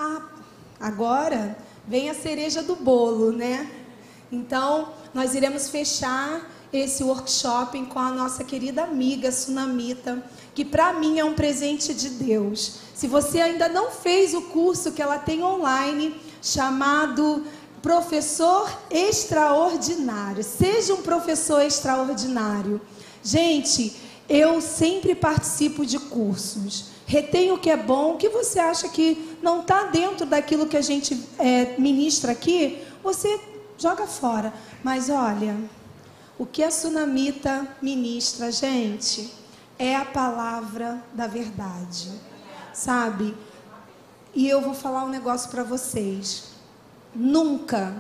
Ah, agora vem a cereja do bolo, né? Então, nós iremos fechar esse workshop com a nossa querida amiga Sunamita, que para mim é um presente de Deus. Se você ainda não fez o curso que ela tem online, chamado Professor Extraordinário, seja um professor extraordinário. Gente, eu sempre participo de cursos, retenho o que é bom. O que você acha que não está dentro daquilo que a gente ministra aqui, você joga fora. Mas olha, o que a Sunamita ministra, gente, é a palavra da verdade, sabe? E eu vou falar um negócio para vocês. Nunca,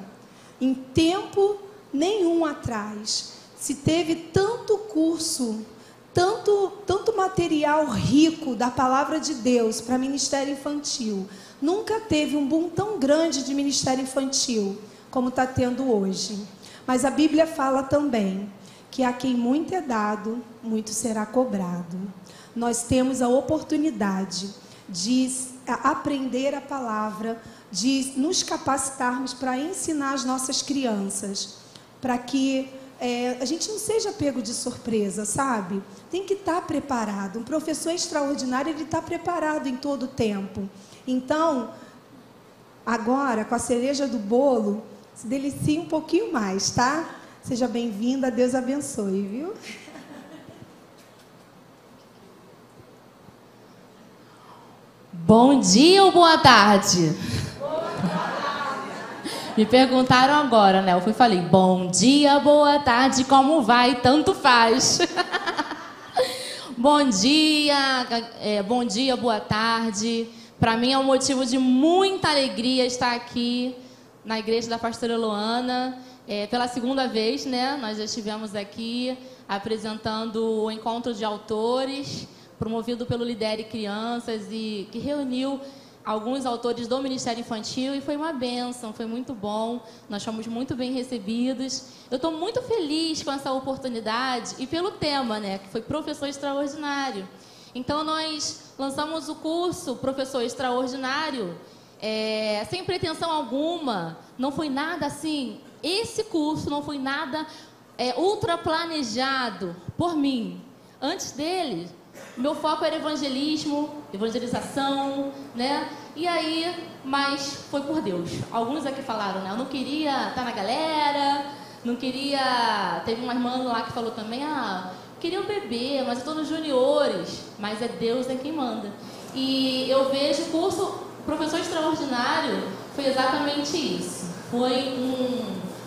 em tempo nenhum atrás, se teve tanto curso, tanto material rico da palavra de Deus para ministério infantil. Nunca teve um boom tão grande de ministério infantil como está tendo hoje. Mas a Bíblia fala também que a quem muito é dado, muito será cobrado. Nós temos a oportunidade de aprender a palavra, de nos capacitarmos para ensinar as nossas crianças, para que a gente não seja pego de surpresa, sabe? Tem que estar preparado. Um professor extraordinário, ele está preparado em todo o tempo. Então, agora, com a cereja do bolo, se delicie um pouquinho mais, tá? Seja bem-vinda, Deus abençoe, viu? Bom dia ou boa tarde? Me perguntaram agora, né? Eu falei, bom dia, boa tarde, como vai? Tanto faz. Bom dia, boa tarde. Para mim é um motivo de muita alegria estar aqui na igreja da pastora Luana. Pela segunda vez, né? Nós já estivemos aqui apresentando o encontro de autores, promovido pelo Lidere Crianças, e que reuniu alguns autores do Ministério Infantil, e foi uma bênção, foi muito bom, nós fomos muito bem recebidos. Eu estou muito feliz com essa oportunidade e pelo tema, né, que foi Professor Extraordinário. Então, nós lançamos o curso Professor Extraordinário, sem pretensão alguma, não foi nada assim, esse curso não foi nada ultra planejado por mim. Antes dele, meu foco era evangelismo, evangelização, né? E aí, mas foi por Deus. Alguns aqui falaram, né? Eu não queria estar na galera, não queria... Teve uma irmã lá que falou também, queria um bebê, mas eu estou nos juniores. Mas é Deus quem manda. E eu vejo o curso Professor Extraordinário, foi exatamente isso. Foi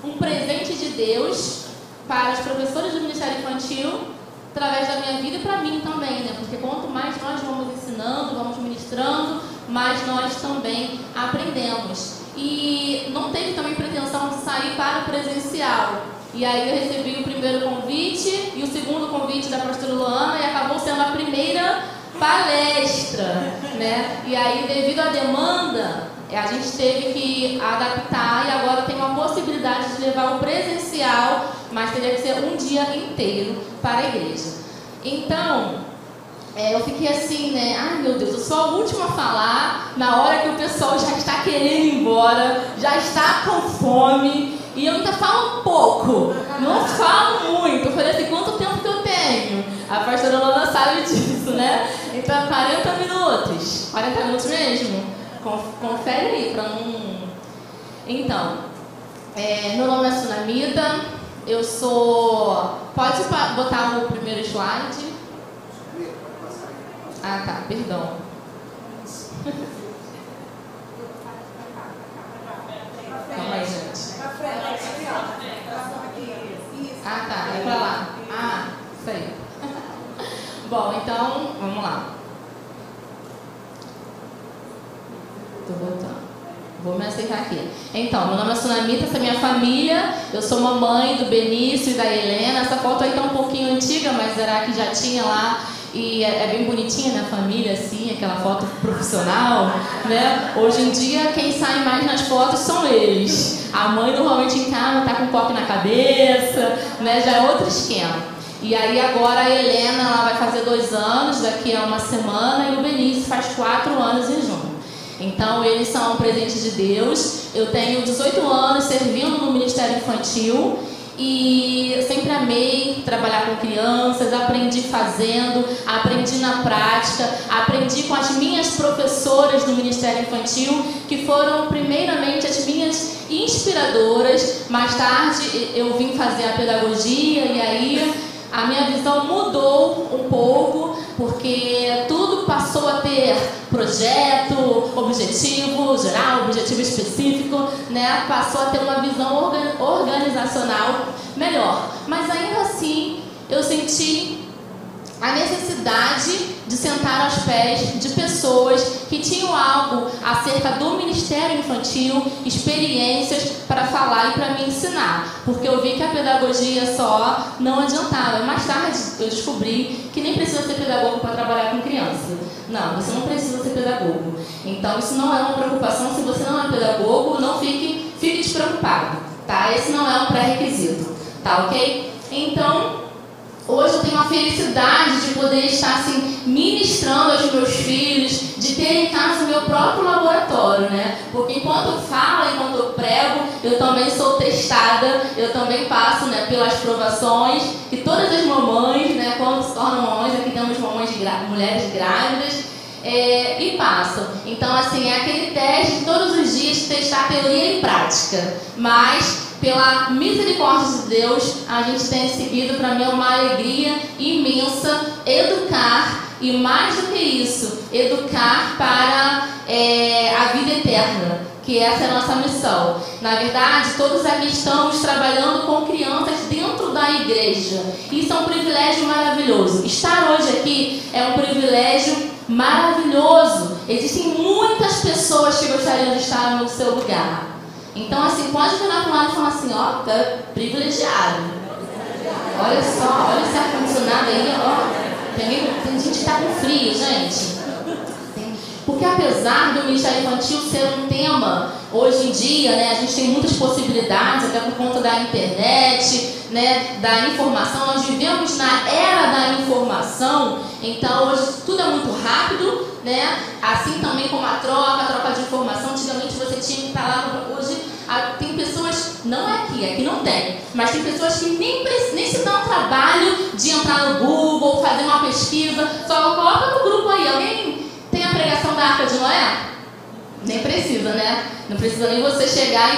um presente de Deus para os professores do Ministério Infantil, através da minha vida e para mim também, né? Porque quanto mais nós vamos ensinando, vamos ministrando, mais nós também aprendemos. E não teve também pretensão de sair para o presencial. E aí eu recebi o primeiro convite e o segundo convite da pastora Luana, e acabou sendo a primeira palestra, né? E aí, devido à demanda, a gente teve que adaptar, e agora tem uma possibilidade de levar o presencial, mas teria que ser um dia inteiro para a igreja. Então, eu fiquei assim, né? Ai, meu Deus, eu sou a última a falar na hora que o pessoal já está querendo ir embora, já está com fome, e eu ainda falo um pouco, não falo muito. Eu falei assim, quanto tempo que eu tenho? A pastora Lana sabe disso, né? Então, 40 minutos. 40 minutos mesmo? Confere aí, para não... Então, meu nome é Sunamita, eu sou... Pode botar o primeiro slide? Ah, tá, perdão. Calma aí, gente. Ah, tá, é pra lá. Ah, isso aí. Bom, então, vamos lá. Tô voltando. Vou me aceitar aqui. Então, meu nome é Sunamita, essa é minha família. Eu sou mamãe do Benício e da Helena. Essa foto aí tá um pouquinho antiga, mas era que já tinha lá. E é bem bonitinha, né? A família, assim, aquela foto profissional, né? Hoje em dia, quem sai mais nas fotos são eles. A mãe normalmente em casa tá com um coque na cabeça, né? Já é outro esquema. E aí agora a Helena, ela vai fazer 2 anos, daqui a uma semana, e o Benício faz 4 anos em junho. Então, eles são um presente de Deus. Eu tenho 18 anos servindo no Ministério Infantil e sempre amei trabalhar com crianças, aprendi fazendo, aprendi na prática, aprendi com as minhas professoras do Ministério Infantil, que foram primeiramente as minhas inspiradoras. Mais tarde eu vim fazer a pedagogia e aí a minha visão mudou um pouco, porque tudo passou a ter projeto, objetivo geral, objetivo específico, né? Passou a ter uma visão organizacional melhor. Mas ainda assim, eu senti a necessidade de sentar aos pés de pessoas que tinham algo acerca do Ministério Infantil, experiências para falar e para me ensinar, porque eu vi que a pedagogia só não adiantava. Mais tarde eu descobri que nem precisa ser pedagogo para trabalhar com criança. Não, você não precisa ser pedagogo. Então isso não é uma preocupação. Se você não é pedagogo, não fique despreocupado, tá? Esse não é um pré-requisito, tá ok? Então, hoje eu tenho a felicidade de poder estar assim, ministrando aos meus filhos, de ter em casa o meu próprio laboratório, né? Porque enquanto eu falo, enquanto eu prego, eu também sou testada, eu também passo, né, pelas provações que todas as mamães, né, quando se tornam mamães, aqui temos mamães mulheres grávidas, e passam. Então, assim, é aquele teste de todos os dias, testar teoria e prática. Mas, pela misericórdia de Deus, a gente tem seguido. Para mim é uma alegria imensa educar, e mais do que isso, educar para a vida eterna, que essa é a nossa missão. Na verdade, todos aqui estamos trabalhando com crianças dentro da igreja. Isso é um privilégio maravilhoso. Estar hoje aqui é um privilégio maravilhoso. Existem muitas pessoas que gostariam de estar no seu lugar. Então, assim, pode virar para um lado e falar assim, ó, tá privilegiado. Olha só, olha esse ar-condicionado aí, ó. Tem gente que está com frio, gente. Porque apesar do Ministério Infantil ser um tema, hoje em dia, né, a gente tem muitas possibilidades, até por conta da internet, né, da informação. Nós vivemos na era da informação, então hoje tudo é muito rápido, né? Assim também como a troca de informação. Antigamente você tinha que estar lá, hoje tem pessoas, não é aqui não tem, mas tem pessoas que nem se dão o trabalho de entrar no Google, fazer uma pesquisa, só coloca no grupo aí. Alguém tem a pregação da Arca de Noé? Nem precisa, né? Não precisa nem você chegar e...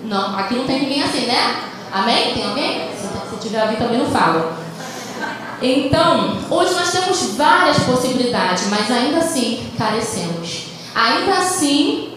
Não, aqui não tem ninguém assim, né? Amém? Tem alguém? Se tiver alguém também não fala. Então, hoje nós temos várias possibilidades, mas ainda assim carecemos. Ainda assim,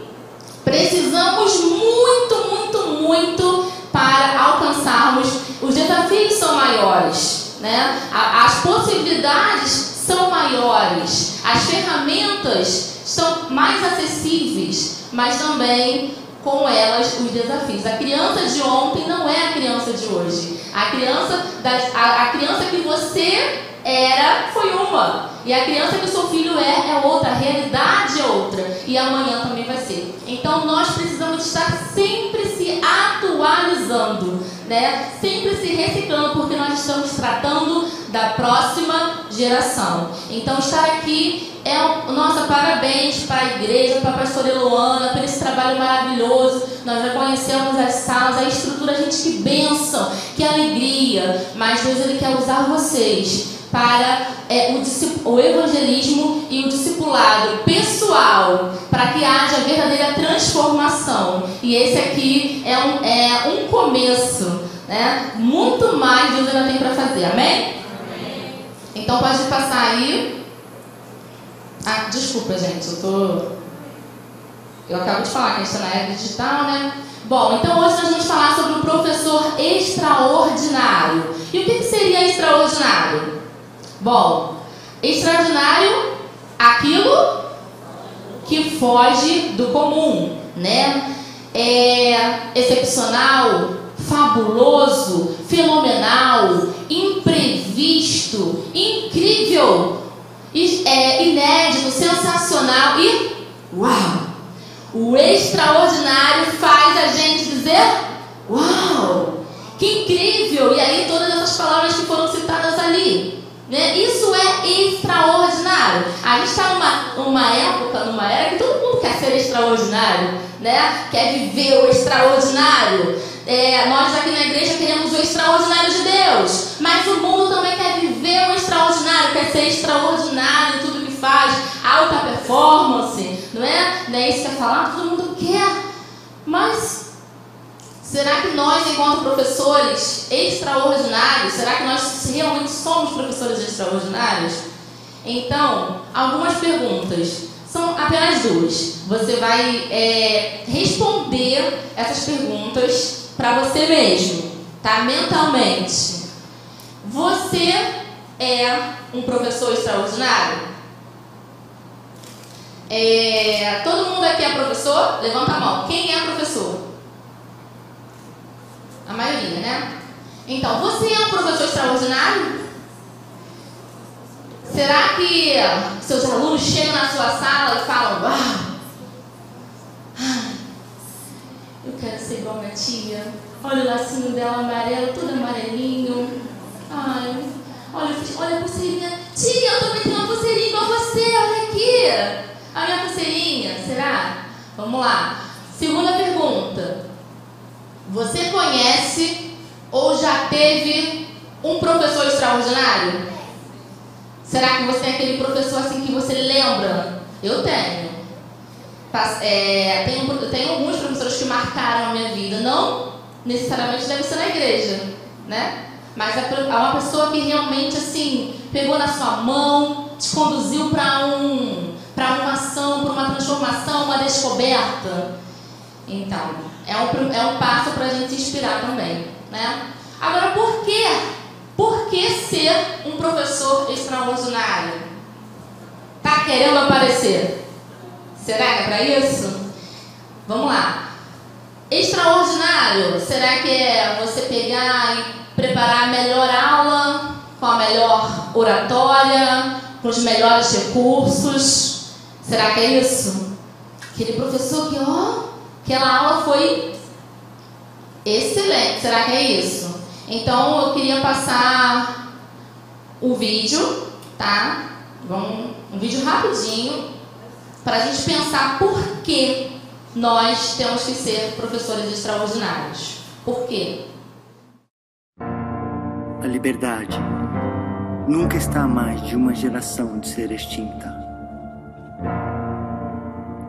precisamos muito para alcançarmos. Os desafios são maiores, né? As possibilidades são maiores, as ferramentas são mais acessíveis, mas também com elas os desafios. A criança de ontem não é a criança de hoje. A criança que você era foi uma, e a criança que o seu filho é outra, a realidade é outra, e amanhã também vai ser. Então nós precisamos estar sempre se atualizando, né? Sempre se reciclando, porque nós estamos tratando da próxima geração. Então estar aqui nossa, parabéns para a igreja, para a pastora Eloana, por esse trabalho maravilhoso. Nós já conhecemos as salas, a estrutura, gente, que bênção, que alegria. Mas Deus, Ele quer usar vocês para o evangelismo e o discipulado pessoal, para que haja verdadeira transformação. E esse aqui é um começo, né? Muito mais Deus ainda tem para fazer, amém? Amém? Então pode passar aí. Ah, desculpa, gente, eu acabo de falar que a gente está na era digital, né? Bom, então hoje nós vamos falar sobre um professor extraordinário. E o que seria extraordinário? Bom, extraordinário, aquilo que foge do comum, né? Excepcional, fabuloso, fenomenal, imprevisto, incrível, inédito, sensacional e uau! O extraordinário faz a gente dizer uau! Que incrível! E aí todas essas palavras que foram citadas ali, né? Isso é extraordinário. A gente está numa época, numa era que todo mundo quer ser extraordinário. extraordinário, né? Quer viver o extraordinário. Nós aqui na igreja queremos o extraordinário de Deus, mas o mundo também quer viver o extraordinário, quer ser extraordinário em tudo que faz, alta performance, não é? Não é isso que quer falar? Todo mundo quer, mas será que nós, enquanto professores extraordinários, será que nós realmente somos professores extraordinários? Então, algumas perguntas, são apenas duas. Você vai responder essas perguntas para você mesmo, tá? Mentalmente. Você é um professor extraordinário? Todo mundo aqui é professor? Levanta a mão. Quem é professor? A maioria, né? Então, você é um professor extraordinário? Será que seus alunos chegam na sua sala e falam: uau, eu quero ser igual a minha tia. Olha o lacinho dela amarelo, tudo amarelinho. Ai, olha a pulseirinha. Tia, eu também tenho uma pulseirinha igual a você. Olha aqui, a minha pulseirinha. Será? Vamos lá. Segunda pergunta. Você conhece ou já teve um professor extraordinário? Será que você é aquele professor assim que você lembra? Eu tenho. Tenho alguns professores que marcaram a minha vida. Não necessariamente deve ser na igreja, né? Mas é uma pessoa que realmente assim pegou na sua mão, te conduziu para uma ação, para uma transformação, uma descoberta. Então, é um passo para a gente se inspirar também, né? Agora, por quê? Por que ser um professor extraordinário? Tá querendo aparecer? Será que é para isso? Vamos lá. Extraordinário, será que é você pegar e preparar a melhor aula, com a melhor oratória, com os melhores recursos? Será que é isso? Aquele professor que, aquela aula foi excelente. Será que é isso? Então, eu queria passar o vídeo, tá? Um vídeo rapidinho, para a gente pensar por que nós temos que ser professores extraordinários. Por quê? A liberdade nunca está a mais de uma geração de ser extinta.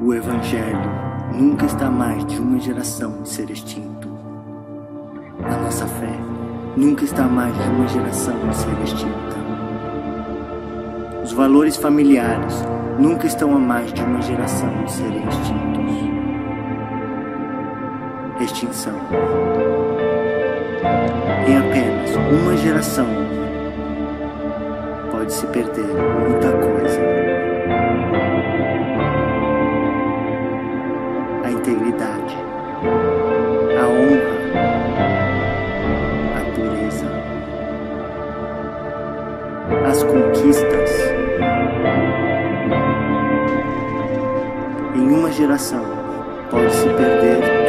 O Evangelho nunca está a mais de uma geração de ser extinto. A nossa fé nunca está a mais de uma geração de ser extinta. Os valores familiares nunca estão a mais de uma geração de serem extintos. Extinção. Em apenas uma geração pode se perder muita coisa. A integridade, a honra, a pureza, as conquistas. Em uma geração pode se perder tudo.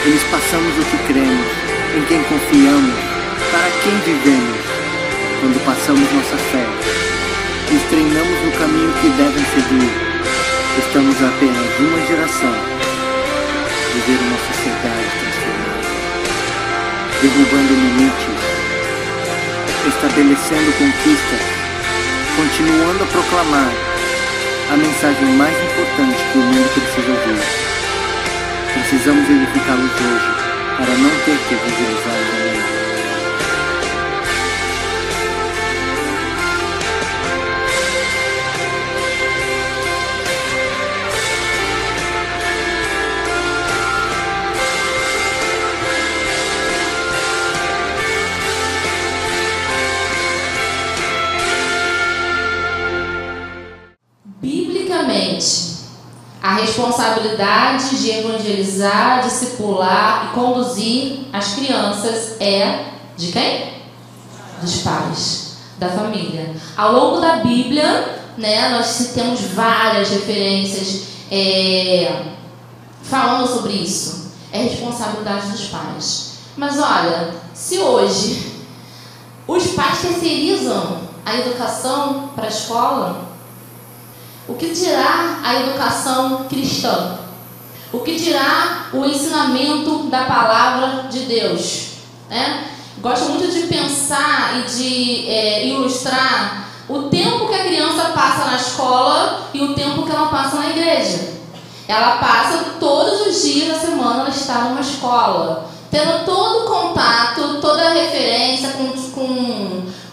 Eles passamos o que cremos, em quem confiamos, para quem vivemos. Quando passamos nossa fé, nos treinamos no caminho que devem seguir. Estamos a apenas uma geração de ver uma sociedade transformada, derrubando limites, estabelecendo conquistas, continuando a proclamar a mensagem mais importante que o mundo precisa ouvir. Precisamos edificá-los hoje, para não ter que evangelizá-los amanhã. Biblicamente, A responsabilidade de evangelizar, discipular e conduzir as crianças é de quem? Dos pais, da família. Ao longo da Bíblia, né, nós temos várias referências falando sobre isso. É responsabilidade dos pais. Mas olha, se hoje os pais terceirizam a educação para a escola, o que dirá a educação cristã? O que dirá o ensinamento da palavra de Deus? Né? Gosto muito de pensar e de ilustrar o tempo que a criança passa na escola e o tempo que ela passa na igreja. Ela passa todos os dias da semana, ela está numa escola, tendo todo o contato, toda a referência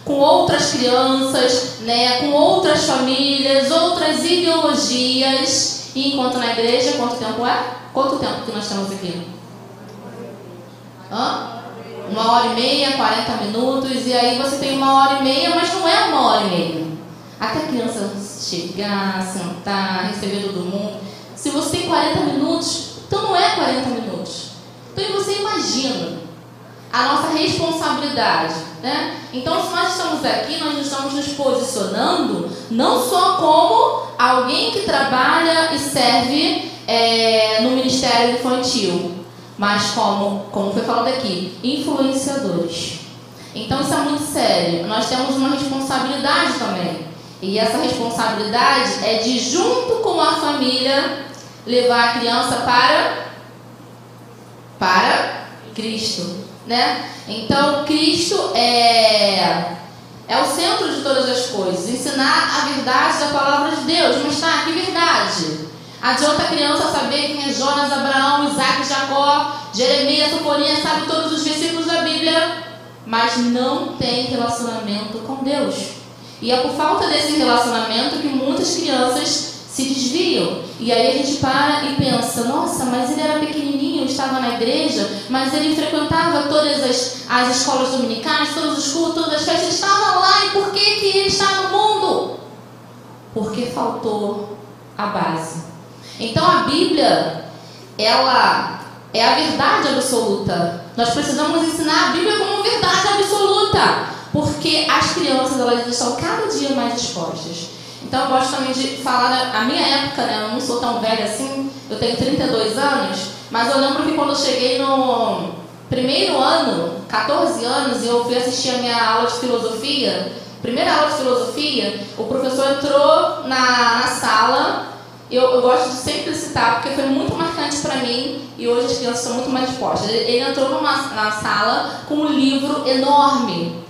com outras crianças, né, com outras famílias, outras ideologias. E enquanto na igreja, quanto tempo é? Quanto tempo que nós temos aqui? 1h30, 40 minutos, e aí você tem 1h30, mas não é 1h30. Até a criança chegar, sentar, receber todo mundo. Se você tem 40 minutos, então não é 40 minutos. Então você imagina a nossa responsabilidade, né? Então, se nós estamos aqui, nós estamos nos posicionando não só como alguém que trabalha e serve no ministério infantil, mas como foi falado aqui, influenciadores. Então, isso é muito sério. Nós temos uma responsabilidade também. E essa responsabilidade é de, junto com a família, levar a criança para Cristo. Né? Então, Cristo é o centro de todas as coisas. Ensinar a verdade da palavra de Deus. Mas tá, que verdade? Adianta a criança saber quem é Jonas, Abraão, Isaac, Jacó, Jeremias, Sofonias, sabe todos os versículos da Bíblia, mas não tem relacionamento com Deus. E é por falta desse relacionamento que muitas crianças se desviam. E aí a gente para e pensa, nossa, mas ele era pequenininho, estava na igreja, mas ele frequentava todas as escolas dominicais, todos os cultos, todas as festas, ele estava lá. E por que ele está no mundo? Porque faltou a base. Então a Bíblia, ela é a verdade absoluta. Nós precisamos ensinar a Bíblia como verdade absoluta, porque as crianças, elas estão cada dia mais expostas. Então eu gosto também de falar a minha época, né? Eu não sou tão velha assim, eu tenho 32 anos, mas eu lembro que quando eu cheguei no primeiro ano, 14 anos, e eu fui assistir a minha aula de filosofia, primeira aula de filosofia, o professor entrou na sala. Eu gosto de sempre citar, porque foi muito marcante para mim, e hoje as crianças são muito mais dispostas. Ele entrou na sala com um livro enorme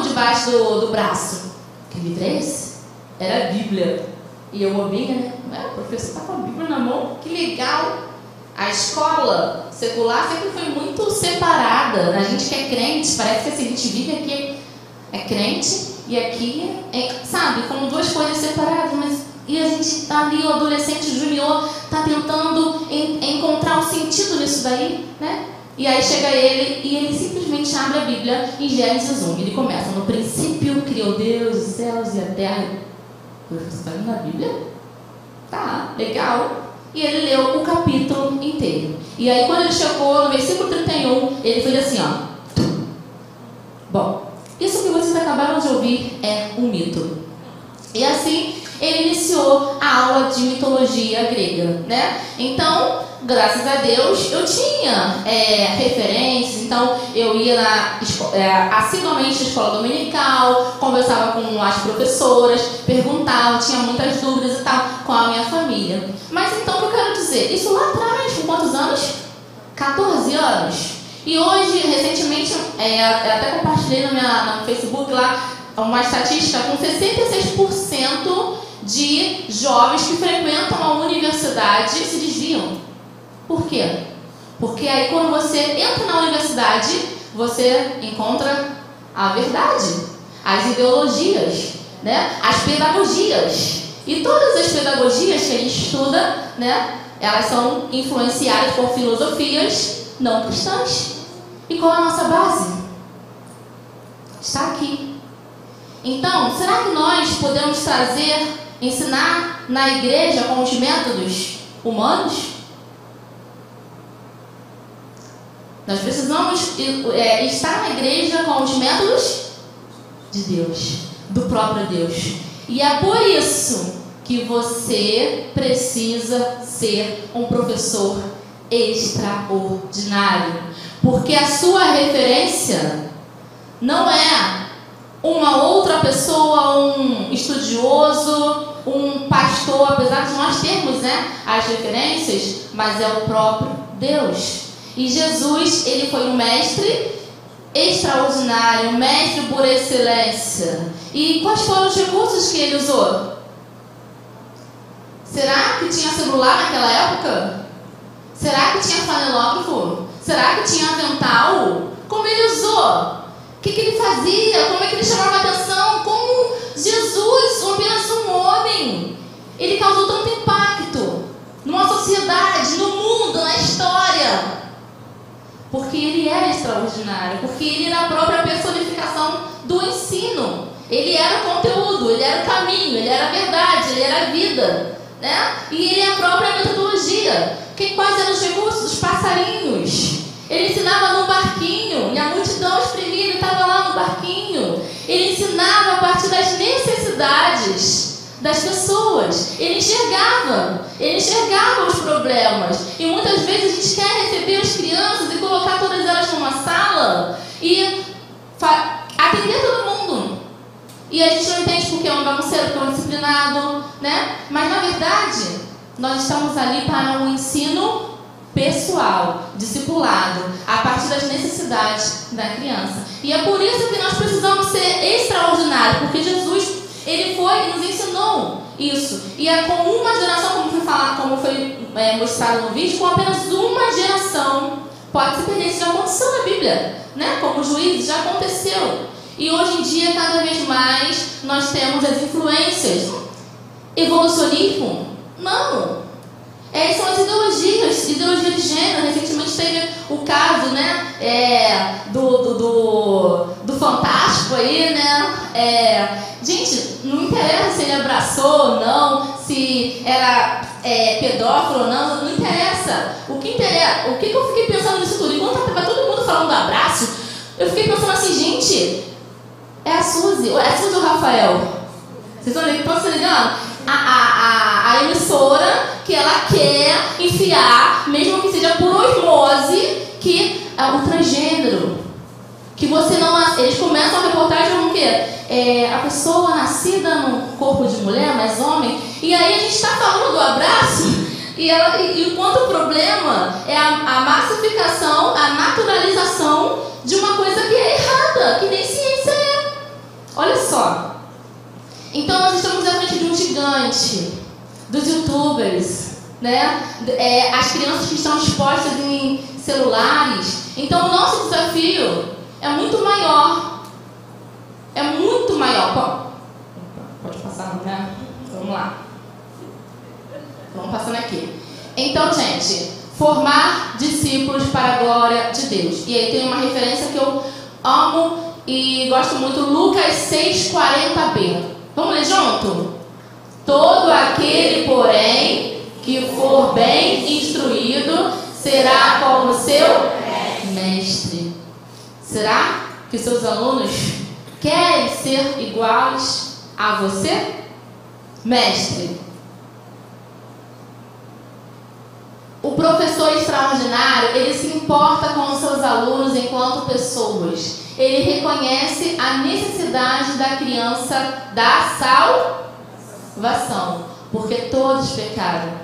debaixo do braço. Que livro é esse? Era a Bíblia. E eu, amiga, né? O professor está com a Bíblia na mão, que legal. A escola secular sempre foi muito separada. A gente que é crente, parece que assim, a gente vive aqui, é crente, e aqui, sabe, como duas coisas separadas, mas... E a gente está ali, o adolescente junior, está tentando encontrar um sentido nisso daí, né? E aí chega ele e ele simplesmente abre a Bíblia em Gênesis 1. Ele começa, no princípio criou Deus os céus e a terra. Você está lendo a Bíblia? Tá, legal. E ele leu o capítulo inteiro. E aí quando ele chegou no versículo 31, ele fez assim, ó. Bom, isso que vocês acabaram de ouvir é um mito. E assim... ele iniciou a aula de mitologia grega, né? Então, graças a Deus, eu tinha referências. Então, eu ia assiduamente na escola dominical, conversava com as professoras, perguntava, tinha muitas dúvidas e tal, com a minha família. Mas então, o que eu quero dizer? Isso lá atrás, com quantos anos? 14 anos. E hoje, recentemente, até compartilhei no Facebook lá, uma estatística com 66% de jovens que frequentam a universidade se desviam. Por quê? Porque aí quando você entra na universidade, você encontra a verdade, as ideologias, né? As pedagogias. E todas as pedagogias que a gente estuda, né? Elas são influenciadas por filosofias não cristãs. E qual é a nossa base? Está aqui. Então, será que nós podemos ensinar na igreja com os métodos humanos? Nós precisamos estar na igreja com os métodos de Deus, do próprio Deus. E é por isso que você precisa ser um professor extraordinário. Porque a sua referência não é uma outra pessoa, um estudioso, um pastor, apesar de nós termos, as referências, mas é o próprio Deus. E Jesus, ele foi um mestre extraordinário, um mestre por excelência. E quais foram os recursos que ele usou? Será que tinha celular naquela época? Será que tinha flanelógrafo? Será que tinha avental? Como ele usou? O que ele fazia? Como é que ele chamava a atenção? Como Jesus, apenas um homem, ele causou tanto impacto numa sociedade, no mundo, na história? Porque ele era extraordinário, porque ele era a própria personificação do ensino. Ele era o conteúdo, ele era o caminho, ele era a verdade, ele era a vida, E ele é a própria metodologia. Quais eram os recursos? Os passarinhos. Ele ensinava no barquinho, e a multidão espremida estava lá no barquinho. Ele ensinava a partir das necessidades das pessoas. Ele enxergava os problemas. E muitas vezes a gente quer receber as crianças e colocar todas elas numa sala e atender todo mundo. E a gente não entende porque é um bagunceiro, porque é um disciplinado, Mas na verdade, nós estamos ali para um ensino pessoal, discipulado, a partir das necessidades da criança. E é por isso que nós precisamos ser extraordinários, porque Jesus, ele foi e nos ensinou isso. E é com uma geração, como foi mostrado no vídeo, com apenas uma geração pode se perder. Isso já aconteceu na Bíblia, Como Juízes, já aconteceu. E hoje em dia, cada vez mais, nós temos as influências. Evolucionismo? Não. São as ideologias de gênero. Recentemente teve o caso, do Fantástico aí, gente, não interessa se ele abraçou ou não, se era pedófilo ou não interessa. O que eu fiquei pensando nisso tudo? Enquanto estava todo mundo falando do abraço, eu fiquei pensando assim, gente, é a Suzy ou o Rafael? Vocês estão se ligando? A emissora que ela quer enfiar, mesmo que seja por osmose, que é o transgênero. Que você não... Eles começam a reportagem com o quê? A pessoa nascida no corpo de mulher, mas homem. E aí a gente está falando do abraço e o quanto o problema é a massificação, a naturalização de uma coisa que é errada, que nem ciência é. Olha só. Então nós estamos à frente de um gigante, dos youtubers, as crianças que estão expostas em celulares. Então o nosso desafio é muito maior. É muito maior. Pode passar, Vamos lá. Vamos passando aqui. Então, gente, formar discípulos para a glória de Deus. E aí tem uma referência que eu amo e gosto muito, Lucas 6:40b. Vamos ler junto? Todo aquele, porém, que for bem instruído, será como seu mestre. Será que seus alunos querem ser iguais a você? Mestre. O professor extraordinário, ele se importa com os seus alunos enquanto pessoas. Ele reconhece a necessidade da criança da salvação, porque todos pecaram.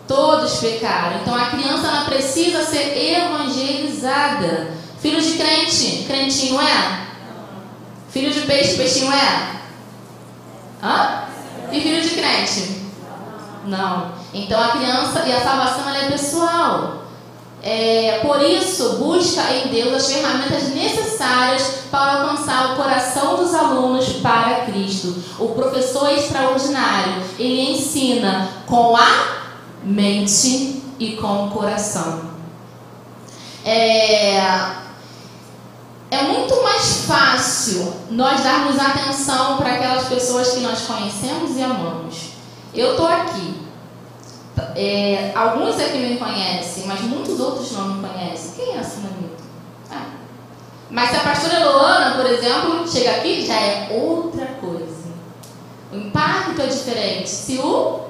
Todos pecaram. Então a criança, ela precisa ser evangelizada. Filho de crente, crentinho é? Filho de peixe, peixinho é? E filho de crente? Não. Então a criança e a salvação, ela é pessoal. Por isso, busca em Deus as ferramentas necessárias para alcançar o coração dos alunos para Cristo. O professor extraordinário, ele ensina com a mente e com o coração. É muito mais fácil nós darmos atenção para aquelas pessoas que nós conhecemos e amamos. Eu estou aqui. alguns aqui me conhecem, mas muitos outros não me conhecem. Quem é a Sunamita? Mas se a pastora Luana, por exemplo, chega aqui, já é outra coisa. O impacto é diferente. Se o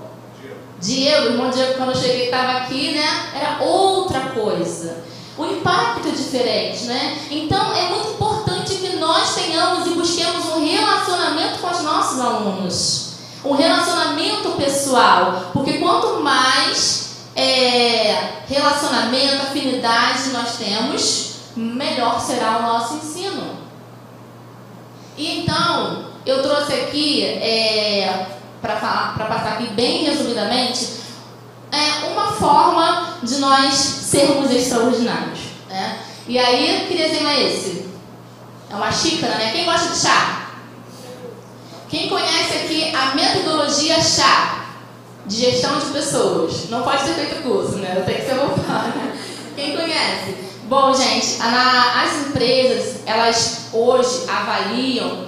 Diego, o irmão Diego, quando eu cheguei, estava aqui, né? Era outra coisa. O impacto é diferente, né? Então, é muito importante que nós tenhamos e busquemos um relacionamento com os nossos alunos. Um relacionamento pessoal. Porque quanto mais relacionamento, afinidade nós temos, melhor será o nosso ensino. E então, eu trouxe aqui, para passar aqui bem resumidamente, uma forma de nós sermos extraordinários, né? E aí, que desenho é esse? É uma xícara, né? Quem gosta de chá? Quem conhece aqui a metodologia chá de gestão de pessoas? Não pode ter feito curso, né? Eu tenho que ser voltada. Quem conhece? Bom, gente, as empresas, elas hoje avaliam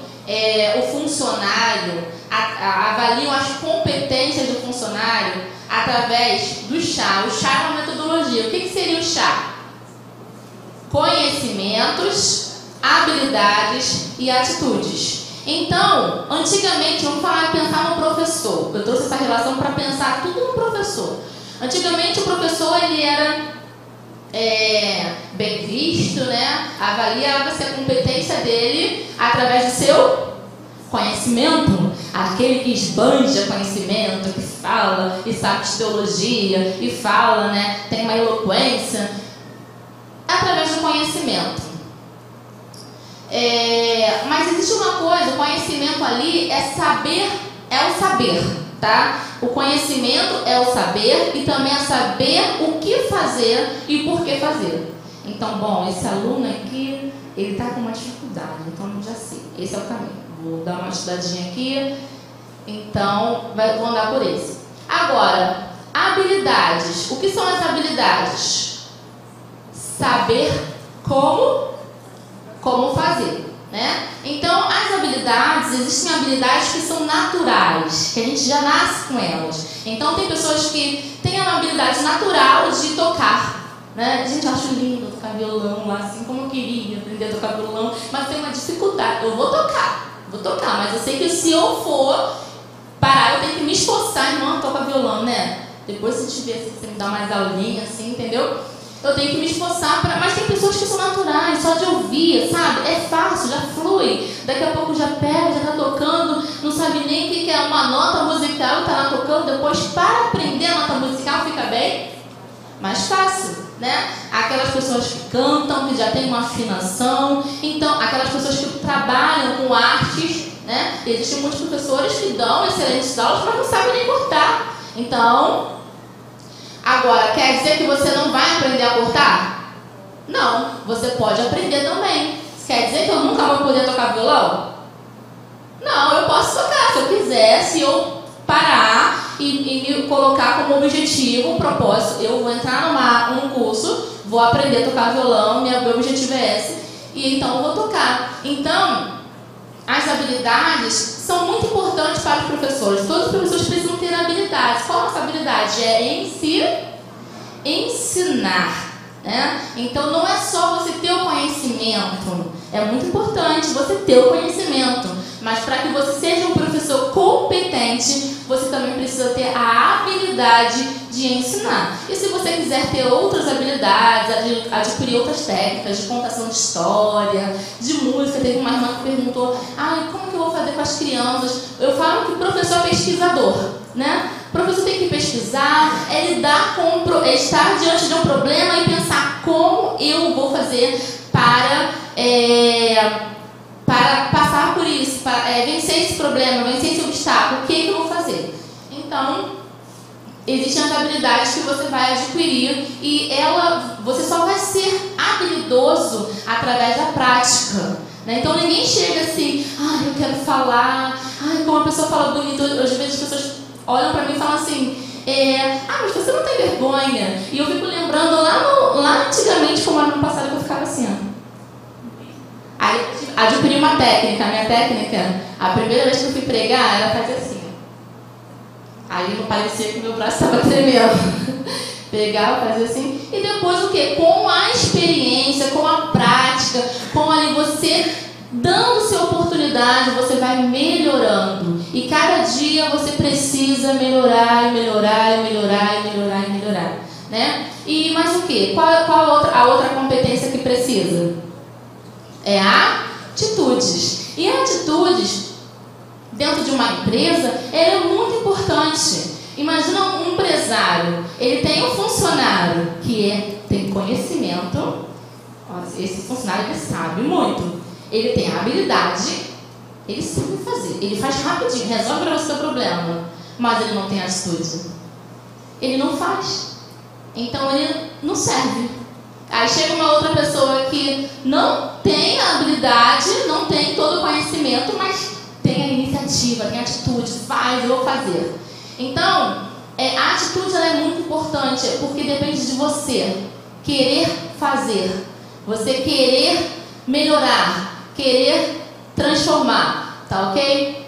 o funcionário, avaliam as competências do funcionário através do chá. O chá é uma metodologia. O que seria o chá? Conhecimentos, habilidades e atitudes. Então, antigamente, vamos pensar no professor. Eu trouxe essa relação para pensar tudo no professor. Antigamente, o professor ele era bem visto, né? Avaliava-se a competência dele através do seu conhecimento. Aquele que esbanja conhecimento, que fala e sabe de teologia e fala, né? Tem uma eloquência através do conhecimento. Mas existe uma coisa, o conhecimento ali é o saber, tá? O conhecimento é o saber e também é saber o que fazer e por que fazer. Então, bom, esse aluno aqui, ele está com uma dificuldade, então eu já sei, esse é o caminho. Vou dar uma estudadinha aqui, então vou andar por esse. Agora, habilidades. O que são as habilidades? Saber como fazer, né? Então, as habilidades, existem habilidades que são naturais, que a gente já nasce com elas. Então, tem pessoas que têm uma habilidade natural de tocar, né? Gente, eu acho lindo tocar violão, assim como eu queria aprender a tocar violão, mas tem uma dificuldade. Eu vou tocar, mas eu sei que se eu for parar, eu tenho que me esforçar, irmão, tocar violão, né? Depois, se tiver, se você me dá mais aulinha, assim, entendeu? Eu tenho que me esforçar, mas tem pessoas que são naturais, só de ouvir, sabe? É fácil, já flui. Daqui a pouco já pega, já está tocando, não sabe nem o que é uma nota musical, está lá tocando. Depois, para aprender a nota musical, fica bem mais fácil, né? Aquelas pessoas que cantam, que já têm uma afinação. Então, aquelas pessoas que trabalham com artes, né? Existem muitos professores que dão excelentes aulas, mas não sabem nem cortar. Então, agora, quer dizer que você não vai aprender a cortar? Não, você pode aprender também. Quer dizer que eu nunca vou poder tocar violão? Não, eu posso tocar se eu quiser, se eu parar e me colocar como objetivo, um propósito. Eu vou entrar num curso, vou aprender a tocar violão, meu objetivo é esse, e então eu vou tocar. Então, as habilidades são muito importantes para os professores. Todos os professores precisam ter habilidades. Qual é a nossa habilidade? É ensinar, né? Então, não é só você ter o conhecimento. É muito importante você ter o conhecimento. Mas para que você seja um professor competente, você também precisa ter a habilidade de ensinar. E se você quiser ter outras habilidades, adquirir outras técnicas de contação de história, de música, teve uma irmã que perguntou, como que eu vou fazer com as crianças? Eu falo que o professor é pesquisador, né? O professor tem que pesquisar, lidar com, estar diante de um problema e pensar como eu vou fazer para passar por isso, para vencer esse problema, vencer esse obstáculo. O que eu vou fazer? Então, existem as habilidades que você vai adquirir e você só vai ser habilidoso através da prática, né? Então, ninguém chega assim, eu quero falar, como a pessoa fala bonito. Às vezes as pessoas olham para mim e falam assim, mas você não tem vergonha. E eu fico lembrando lá antigamente, como ano passado, que eu ficava assim, ó. Aí adquiri uma técnica. A minha técnica, a primeira vez que eu fui pregar, ela fazia assim. Aí não parecia que meu braço estava tremendo. Pegava, fazia assim. E depois o quê? Com a experiência, com a prática, com ali você dando-se oportunidade, você vai melhorando. E cada dia você precisa melhorar, e melhorar, e melhorar, e melhorar, e melhorar. Né? E mais o quê? Qual a outra competência que precisa? É atitudes. E atitudes, dentro de uma empresa, ela é muito importante. Imagina um empresário, ele tem um funcionário que tem conhecimento. Esse funcionário ele sabe muito. Ele tem a habilidade, ele sabe fazer. Ele faz rapidinho, resolve o seu problema. Mas ele não tem atitude. Ele não faz. Então ele não serve. Aí chega uma outra pessoa que não tem a habilidade, não tem todo o conhecimento, mas tem a iniciativa, tem a atitude, faz, eu vou fazer. Então, a atitude ela é muito importante, porque depende de você querer fazer, você querer melhorar, querer transformar, tá ok?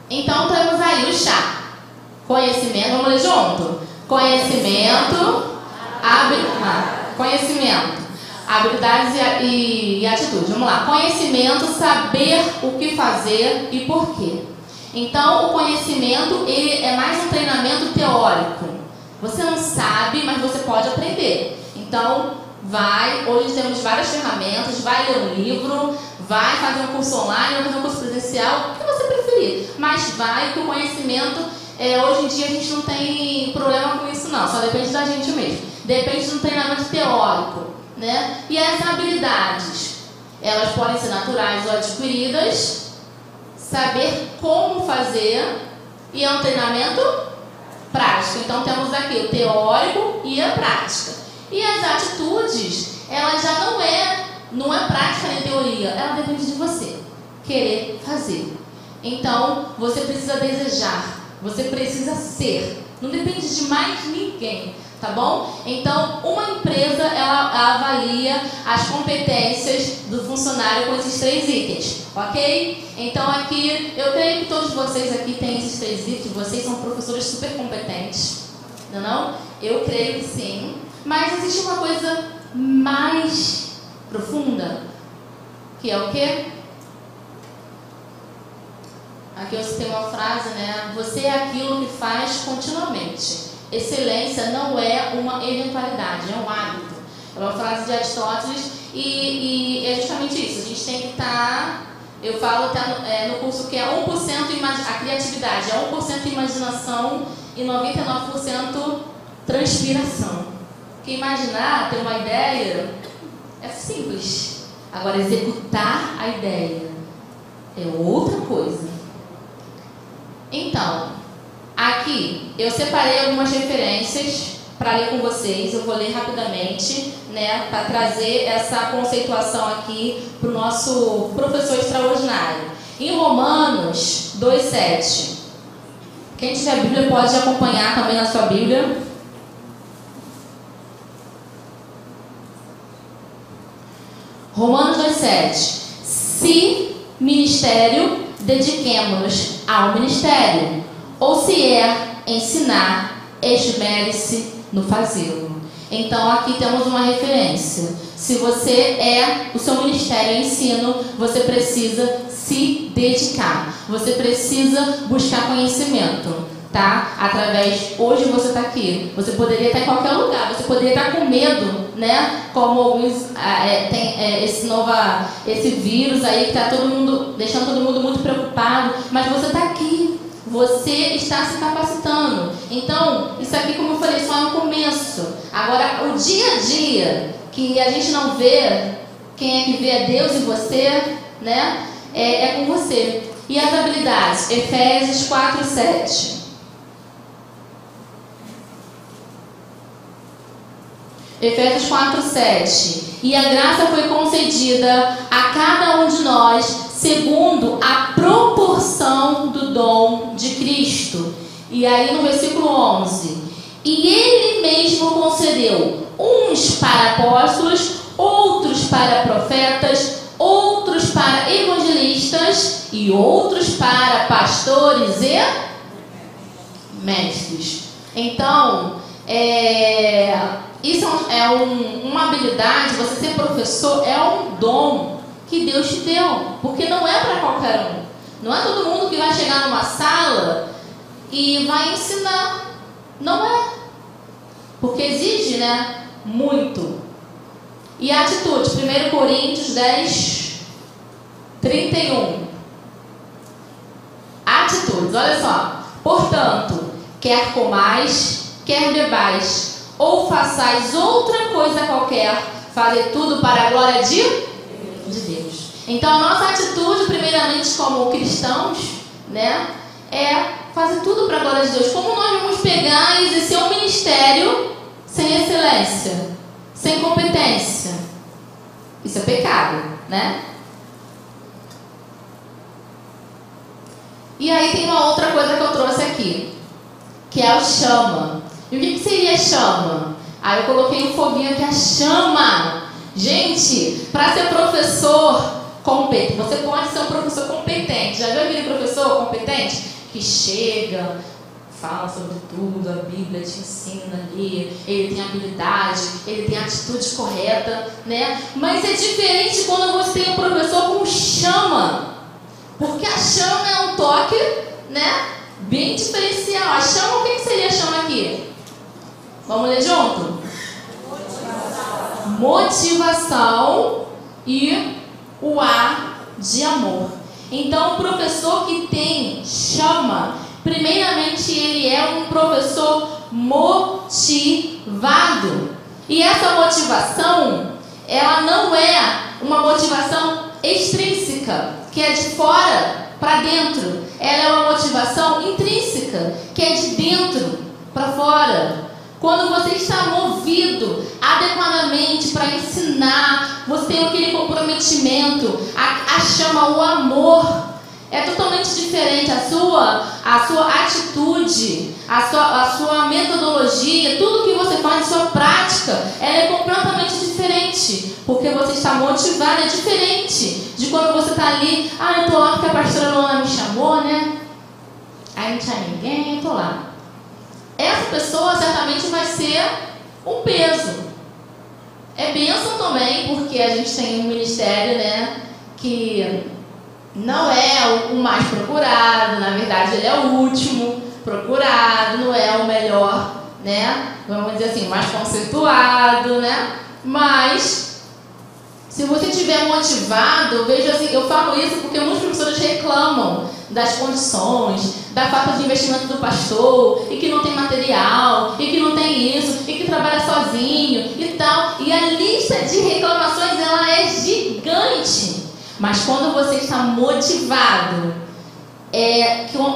Então, temos aí o chá. Conhecimento, vamos ler junto? Conhecimento, conhecimento, habilidades e atitude. Vamos lá. Conhecimento, saber o que fazer e por quê. Então, o conhecimento ele é mais um treinamento teórico. Você não sabe, mas você pode aprender. Então, hoje temos várias ferramentas, vai ler um livro, vai fazer um curso online, vai fazer um curso presencial, o que você preferir. Mas vai que o conhecimento, hoje em dia a gente não tem problema com isso não, só depende da gente mesmo. Depende do treinamento teórico, né? E as habilidades, elas podem ser naturais ou adquiridas. Saber como fazer e é um treinamento prático. Então temos aqui o teórico e a prática. E as atitudes, ela já não é prática nem teoria, ela depende de você querer fazer. Então você precisa desejar, você precisa ser. Não depende de mais ninguém, tá bom? Então uma empresa ela avalia as competências do funcionário com esses 3 itens. Ok? Então aqui, eu creio que todos vocês aqui têm esses 3 itens. Vocês são professores super competentes, não é não? Eu creio que sim. Mas existe uma coisa mais profunda, que é o quê? Aqui eu citei uma frase, né? Você é aquilo que faz continuamente. Excelência não é uma eventualidade, é um hábito. É uma frase de Aristóteles e é justamente isso. A gente tem que estar... Eu falo até no curso que é 1% a criatividade, é 1% imaginação e 99% transpiração. Porque imaginar, ter uma ideia, é simples. Agora, executar a ideia é outra coisa. Então, aqui eu separei algumas referências para ler com vocês. Eu vou ler rapidamente, né, para trazer essa conceituação aqui para o nosso professor extraordinário. Em Romanos 2,7. Quem tiver a Bíblia pode acompanhar também na sua Bíblia. Romanos 2,7. Se ministério, dediquemo-nos ao ministério. Ou se é ensinar, esmere-se no fazê-lo. Então aqui temos uma referência. Se você é o seu ministério em ensino, você precisa se dedicar. Você precisa buscar conhecimento, tá? Hoje você está aqui. Você poderia estar em qualquer lugar. Você poderia estar com medo, né? Como alguns tem esse vírus aí que está deixando todo mundo muito preocupado. Mas você está aqui. Você está se capacitando. Então, isso aqui, como eu falei, só é um começo. Agora, o dia a dia, que a gente não vê, quem é que vê é Deus e você, né? É com você. E as habilidades? Efésios 4:7. Efésios 4:7. E a graça foi concedida a cada um de nós segundo a proporção do dom de Cristo. E aí no versículo 11. E Ele mesmo concedeu uns para apóstolos, outros para profetas, outros para evangelistas e outros para pastores e mestres. Então, isso é uma habilidade. Você ser professor é um dom que Deus te deu, porque não é para qualquer um. Não é todo mundo que vai chegar numa sala e vai ensinar. Não é. Porque exige, né, muito. E a atitude, 1 Coríntios 10, 31. Atitudes, olha só. Portanto, quer comais, quer bebais, ou façais outra coisa qualquer, fazer tudo para a glória de Deus. Então, a nossa atitude, primeiramente como cristãos, né, é fazer tudo para a glória de Deus. Como nós vamos pegar e exercer um ministério sem excelência, sem competência? Isso é pecado, né? E aí tem uma outra coisa que eu trouxe aqui, que é o chama. E o que seria chama? Aí eu coloquei um foguinho aqui, a chama. Gente, para ser professor competente, você pode ser um professor competente. Já viu aquele professor competente que chega, fala sobre tudo, a Bíblia te ensina ali, ele tem habilidade, ele tem a atitude correta, né? Mas é diferente quando você tem um professor com chama, porque a chama é um toque, né, bem diferencial. A chama, o que seria a chama aqui? Vamos ler junto? Motivação e o A de amor. Então, o professor que tem chama, primeiramente ele é um professor motivado. E essa motivação, ela não é uma motivação extrínseca, que é de fora para dentro. Ela é uma motivação intrínseca, que é de dentro para fora. Quando você está movido adequadamente para ensinar, você tem aquele comprometimento, a chama, o amor, é totalmente diferente. A sua atitude, a sua metodologia, tudo que você faz, a sua prática, ela é completamente diferente, porque você está motivado. É diferente de quando você está ali, eu estou lá porque a pastora Luana me chamou, né? Aí não tinha ninguém, eu estou lá. Essa pessoa certamente vai ser um peso. É bênção também, porque a gente tem um ministério, né, que não é o mais procurado, na verdade ele é o último procurado, não é o melhor, né, vamos dizer assim, mais conceituado, né, mas se você estiver motivado, eu vejo assim, eu falo isso porque muitos professores reclamam das condições, da falta de investimento do pastor, e que não tem material, e que não tem isso, e que trabalha sozinho e tal. E a lista de reclamações, ela é gigante. Mas quando você está motivado,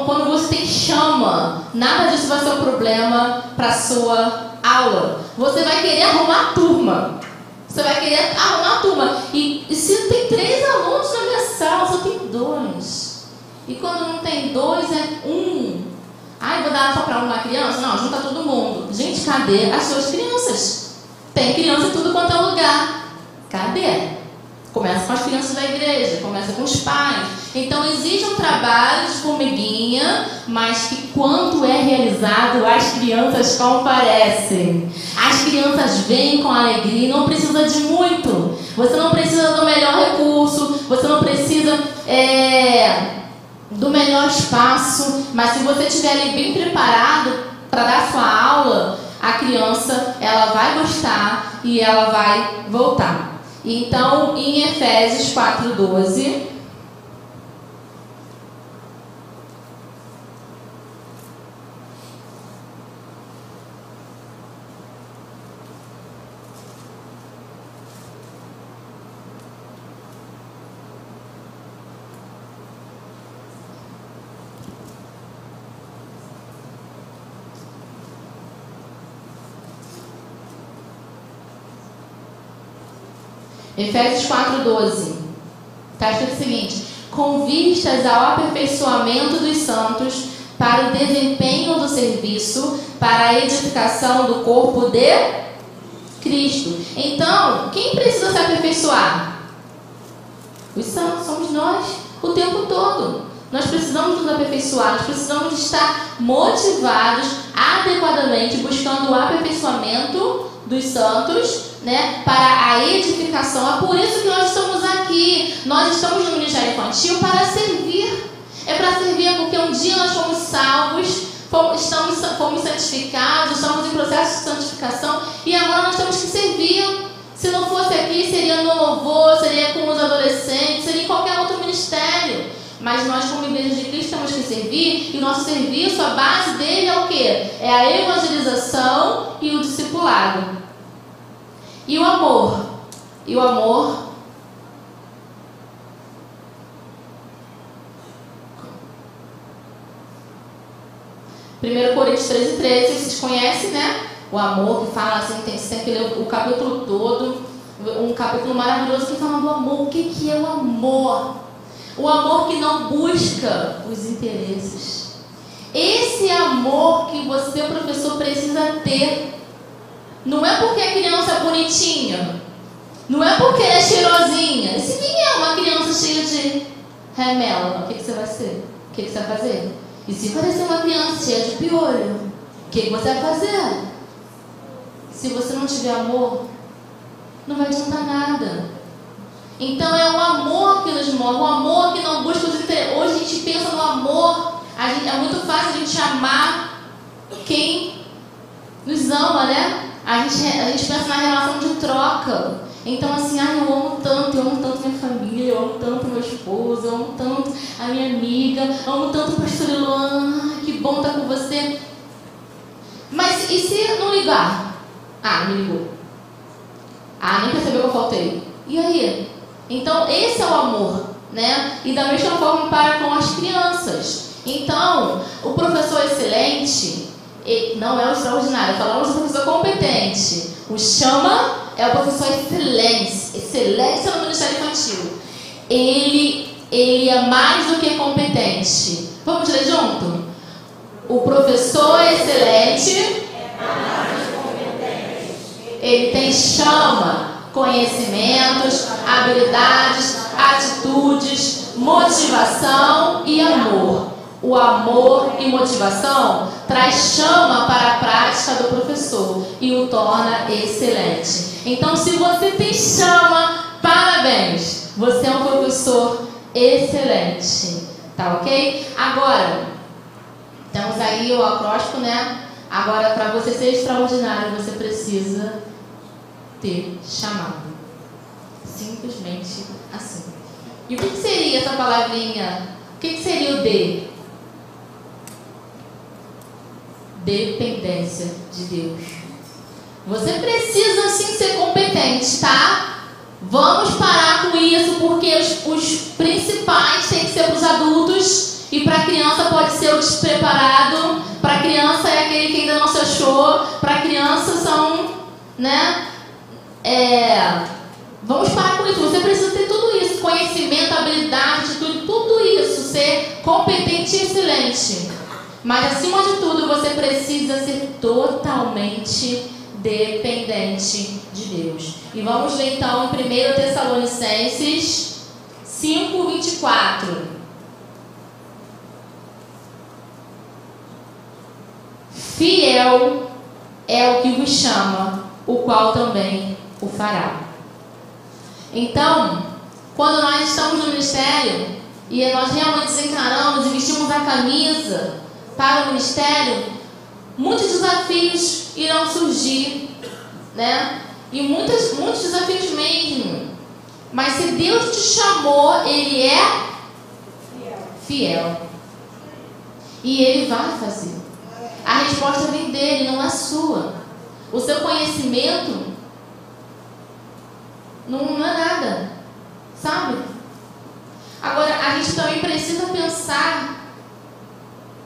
quando você tem chama, nada disso vai ser um problema para a sua aula. Você vai querer arrumar a turma. Você vai querer arrumar a turma. E se tem 3 alunos na minha sala, só tem 2. E quando não tem 2, é 1. Vou dar só para uma criança? Não, junta todo mundo. Gente, cadê as suas crianças? Tem criança em tudo quanto é lugar. Cadê? Começa com as crianças da igreja, começa com os pais. Então exige um trabalho de formiguinha, mas que quando é realizado, as crianças comparecem. As crianças vêm com alegria, não precisa de muito. Você não precisa do melhor recurso, você não precisa do melhor espaço, mas se você estiver ali bem preparado para dar sua aula, a criança, ela vai gostar e ela vai voltar. Então, em Efésios 4:12, Efésios 4:12, está escrito o seguinte: com vistas ao aperfeiçoamento dos santos, para o desempenho do serviço, para a edificação do corpo de Cristo. Então, quem precisa se aperfeiçoar? Os santos, somos nós, o tempo todo. Nós precisamos nos aperfeiçoar, nós precisamos estar motivados adequadamente, buscando o aperfeiçoamento dos santos, né, para a edificação. É por isso que nós estamos aqui. Nós estamos no Ministério Infantil para servir. É para servir porque um dia nós fomos salvos, fomos santificados, estamos em processo de santificação e agora nós temos que servir. Se não fosse aqui, seria no louvor, seria com os adolescentes, seria em qualquer outro ministério. Mas nós, como igreja de Cristo, temos que servir, e nosso serviço, a base dele é o quê? É a evangelização e o discipulado. E o amor? E o amor? Primeiro Coríntios 13:13, vocês conhecem, né? O amor, que fala assim, tem que ler o capítulo todo, um capítulo maravilhoso que fala do amor. O que é o amor? O amor que não busca os interesses. Esse amor que você, professor, precisa ter. Não é porque a criança é bonitinha, não é porque ela é cheirosinha. E se ninguém é uma criança cheia de remela, o que você vai ser? O que você vai fazer? E se parecer uma criança cheia de piolho, o que você vai fazer? Se você não tiver amor, não vai adiantar nada. Então é o amor que nos move, o amor que não busca os interesses. Hoje a gente pensa no amor, é muito fácil a gente amar quem nos ama, né? A gente pensa na relação de troca. Então assim, eu amo tanto minha família, eu amo tanto meu esposo, eu amo tanto a minha amiga, eu amo tanto o pastor Eloana, que bom estar com você. Mas e se não ligar? Me ligou. Nem percebeu que eu faltei. E aí? Então esse é o amor, né? E da mesma forma para com as crianças. Então, o professor excelente não é o extraordinário, falamos do professor competente. O chama é o professor excelência no Ministério Infantil. Ele é mais do que competente. Vamos ler junto? O professor excelente, ele tem chama, conhecimentos, habilidades, atitudes, motivação e amor. O amor e motivação traz chama para a prática do professor e o torna excelente. Então, se você tem chama, parabéns! Você é um professor excelente. Tá ok? Agora, temos aí o acróstico, né? Agora, para você ser extraordinário, você precisa ter chamado. Simplesmente assim. E o que seria essa palavrinha? O que seria o D? Dependência de Deus. Você precisa sim ser competente, tá? Vamos parar com isso, porque os principais têm que ser para os adultos, e para a criança pode ser o despreparado. Para a criança é aquele que ainda não se achou. Para a criança são, né? Vamos parar com isso. Você precisa ter tudo isso: conhecimento, habilidade, tudo isso, ser competente e excelente. Mas acima de tudo, você precisa ser totalmente dependente de Deus. E vamos ler então em 1 Tessalonicenses 5:24. Fiel é o que vos chama, o qual também o fará. Então, quando nós estamos no ministério e nós realmente desencaramos e vestimos a camisa para o ministério, muitos desafios irão surgir, né? E muitos desafios mesmo. Mas se Deus te chamou, Ele é fiel. E Ele vai fazer. A resposta vem dele, não é sua. O seu conhecimento não é nada, sabe? Agora, a gente também precisa pensar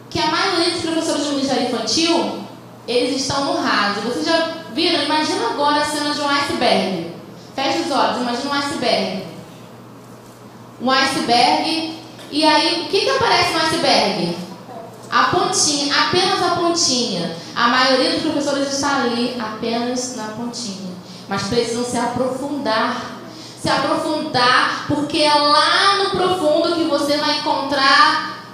que a maioria dos professores do Ministério Infantil, eles estão no raso. Vocês já viram? Imagina agora a cena de um iceberg. Fecha os olhos, imagina um iceberg. Um iceberg. E aí, o que aparece no iceberg? A pontinha, apenas a pontinha. A maioria dos professores está ali apenas na pontinha. Mas precisam se aprofundar. Se aprofundar, porque é lá no profundo que você vai encontrar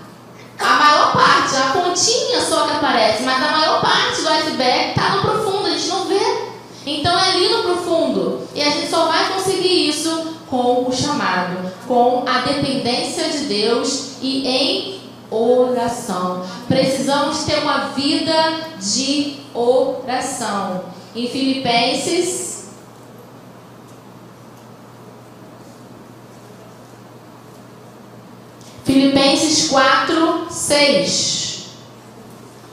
A maior parte, a pontinha só que aparece, mas a maior parte do iceberg está no profundo, a gente não vê. Então é ali no profundo. E a gente só vai conseguir isso com o chamado, com a dependência de Deus e em oração. Precisamos ter uma vida de oração. Em Filipenses 4:6.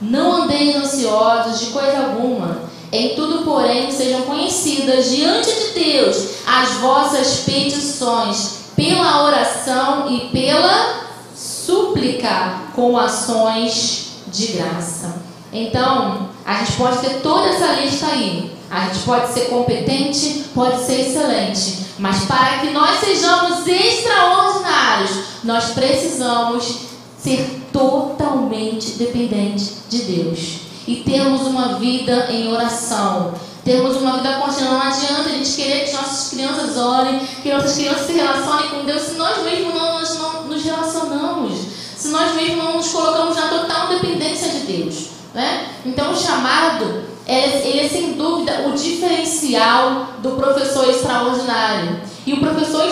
Não andeis ansiosos de coisa alguma, em tudo, porém, sejam conhecidas diante de Deus as vossas petições, pela oração e pela súplica, com ações de graça. Então, a gente pode ter toda essa lista aí. A gente pode ser competente, pode ser excelente, mas para que nós sejamos extraordinários, nós precisamos ser totalmente dependentes de Deus e termos uma vida em oração, termos uma vida contínua. Não adianta a gente querer que nossas crianças orem, que nossas crianças se relacionem com Deus, se nós mesmos não nos relacionamos, se nós mesmos não nos colocamos na total dependência de Deus, né? Então o chamado, ele é sem dúvida o diferencial do professor extraordinário. E o professor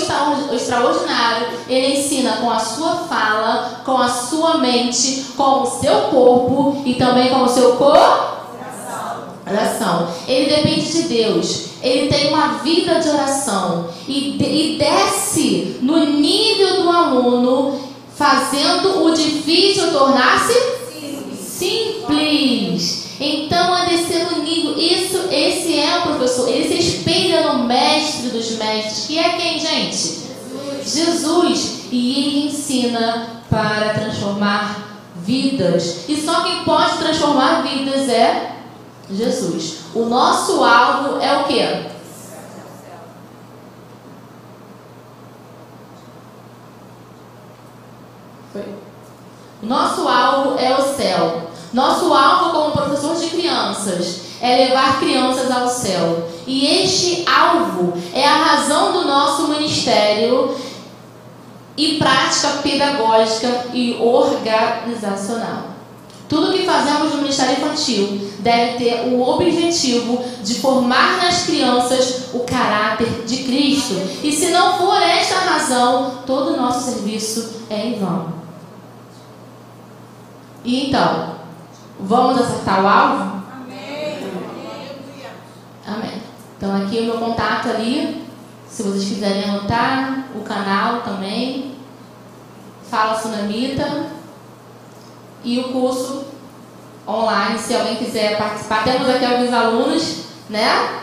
extraordinário, ele ensina com a sua fala, com a sua mente, com o seu corpo e também com o seu coração. Ele depende de Deus. Ele tem uma vida de oração e desce no nível do aluno, fazendo o difícil tornar-se simples. Então é descer no nível. Esse é o professor. Ele se espelha no mestre dos mestres, que é quem, gente? Jesus. E ele ensina para transformar vidas. E só quem pode transformar vidas é Jesus. O nosso alvo é o quê? O nosso alvo é o céu. Nosso alvo como professor de crianças é levar crianças ao céu. E este alvo é a razão do nosso ministério e prática pedagógica e organizacional. Tudo que fazemos no Ministério Infantil deve ter o objetivo de formar nas crianças o caráter de Cristo. E se não for esta a razão, todo o nosso serviço é em vão. E então, vamos acertar o alvo? Amém. Amém. Então aqui é o meu contato ali, se vocês quiserem anotar, o canal também, Fala Sunamita, e o curso online, se alguém quiser participar. Temos aqui alguns alunos, né,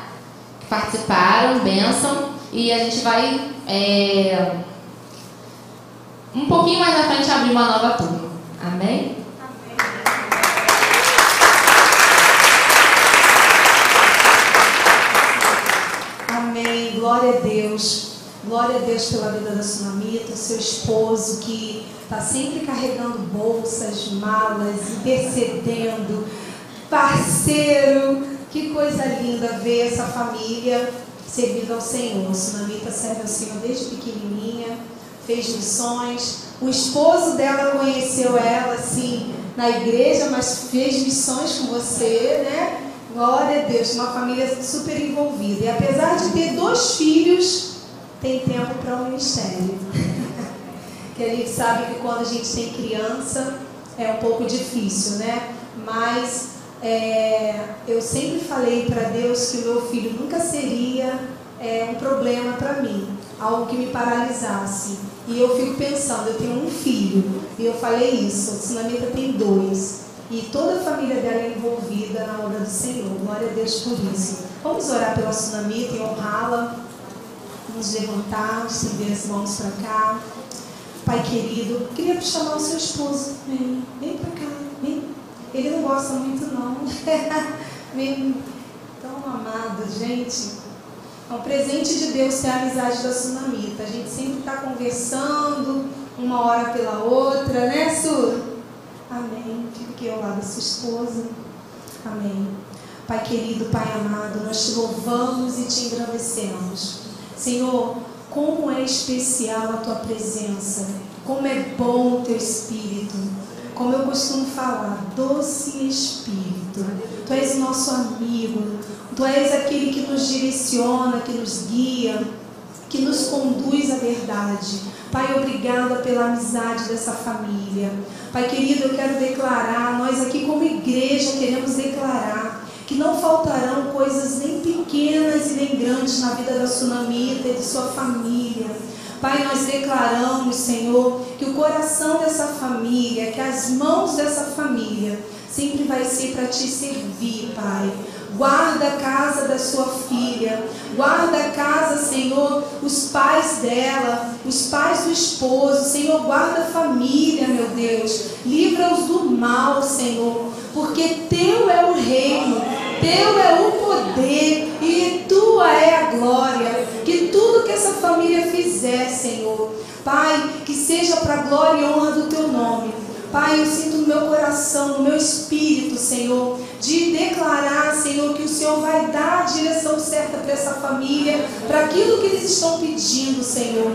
que participaram, bênção, e a gente vai um pouquinho mais à frente abrir uma nova turma. Amém? Glória a Deus. Glória a Deus pela vida da Sunamita, seu esposo que está sempre carregando bolsas, malas, intercedendo, parceiro. Que coisa linda ver essa família servindo ao Senhor. Sunamita serve ao Senhor desde pequenininha, fez missões. O esposo dela conheceu ela assim na igreja, mas fez missões com você, né? Glória a Deus, uma família super envolvida. E apesar de ter 2 filhos, tem tempo para o ministério. Que a gente sabe que quando a gente tem criança é um pouco difícil, né? Mas eu sempre falei para Deus que o meu filho nunca seria um problema para mim, algo que me paralisasse. E eu fico pensando, eu tenho um filho, e eu falei isso, a Sunamita tem 2. E toda a família dela é envolvida na obra do Senhor. Glória a Deus por isso. Vamos orar pela Sunamita e honrá-la. Vamos levantar, estender as mãos para cá. Pai querido, queria chamar o seu esposo. Vem para cá. Vem. Ele não gosta muito não. Vem. Tão amado, gente. É um presente de Deus ter a amizade da Sunamita. A gente sempre está conversando, uma hora pela outra, né, Su? Amém. Fique aqui ao lado da sua esposa. Amém. Pai querido, Pai amado, nós te louvamos e te engrandecemos. Senhor, como é especial a tua presença. Como é bom o teu Espírito. como eu costumo falar, doce Espírito, Tu és o nosso amigo, Tu és aquele que nos direciona, que nos guia, que nos conduz à verdade. Pai, obrigada pela amizade dessa família. Pai querido, eu quero declarar, nós aqui como igreja queremos declarar que não faltarão coisas nem pequenas e nem grandes na vida da Sunamita e de sua família. Pai, nós declaramos, Senhor, que o coração dessa família, que as mãos dessa família sempre vai ser para Te servir, Pai. Guarda a casa da sua filha, guarda a casa, Senhor, os pais dela, os pais do esposo, Senhor, guarda a família, meu Deus, livra-os do mal, Senhor, porque Teu é o reino, Teu é o poder e Tua é a glória, que tudo que essa família fizer, Senhor, Pai, que seja para a glória e honra do Teu nome. Pai, eu sinto no meu coração, no meu espírito, Senhor, de declarar, Senhor, que o Senhor vai dar a direção certa para essa família, para aquilo que eles estão pedindo, Senhor.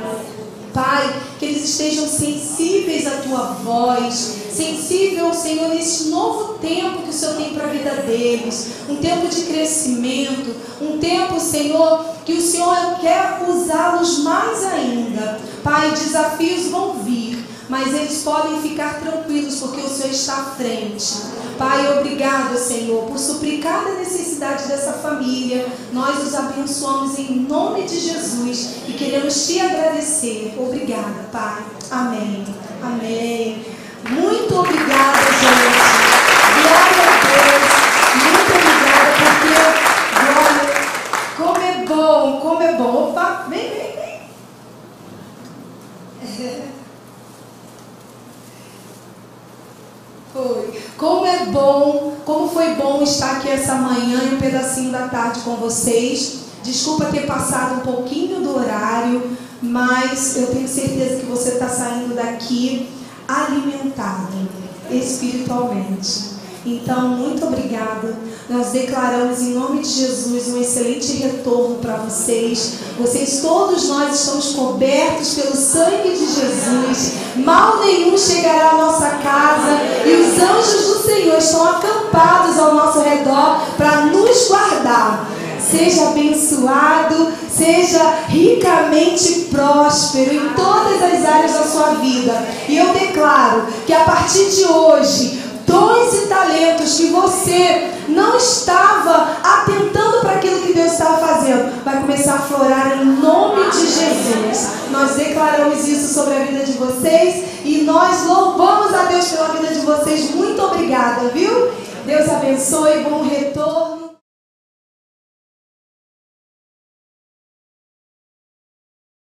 Pai, que eles estejam sensíveis à Tua voz, sensível, Senhor, nesse novo tempo que o Senhor tem para a vida deles, um tempo de crescimento, um tempo, Senhor, que o Senhor quer usá-los mais ainda. Pai, desafios vão vir, mas eles podem ficar tranquilos, porque o Senhor está à frente. Pai, obrigado, Senhor, por suprir cada necessidade dessa família. Nós os abençoamos em nome de Jesus e queremos Te agradecer. Obrigada, Pai. Amém. Amém. Muito obrigada, gente. Glória a Deus. Muito obrigada, porque, glória, como é bom, como é bom. Opa, vem. Como é bom, como foi bom estar aqui essa manhã e um pedacinho da tarde com vocês. Desculpa ter passado um pouquinho do horário, mas eu tenho certeza que você está saindo daqui alimentado espiritualmente. Então, muito obrigada. Nós declaramos em nome de Jesus um excelente retorno para vocês. Vocês, todos nós, estamos cobertos pelo sangue de Jesus. Mal nenhum chegará à nossa casa e os anjos do Senhor estão acampados ao nosso redor para nos guardar. Seja abençoado, seja ricamente próspero em todas as áreas da sua vida. E eu declaro que a partir de hoje, dons e talentos que você não estava atentando para aquilo que Deus estava fazendo, vai começar a florar em nome de Jesus. Nós declaramos isso sobre a vida de vocês e nós louvamos a Deus pela vida de vocês. Muito obrigada, viu? Deus abençoe, bom retorno.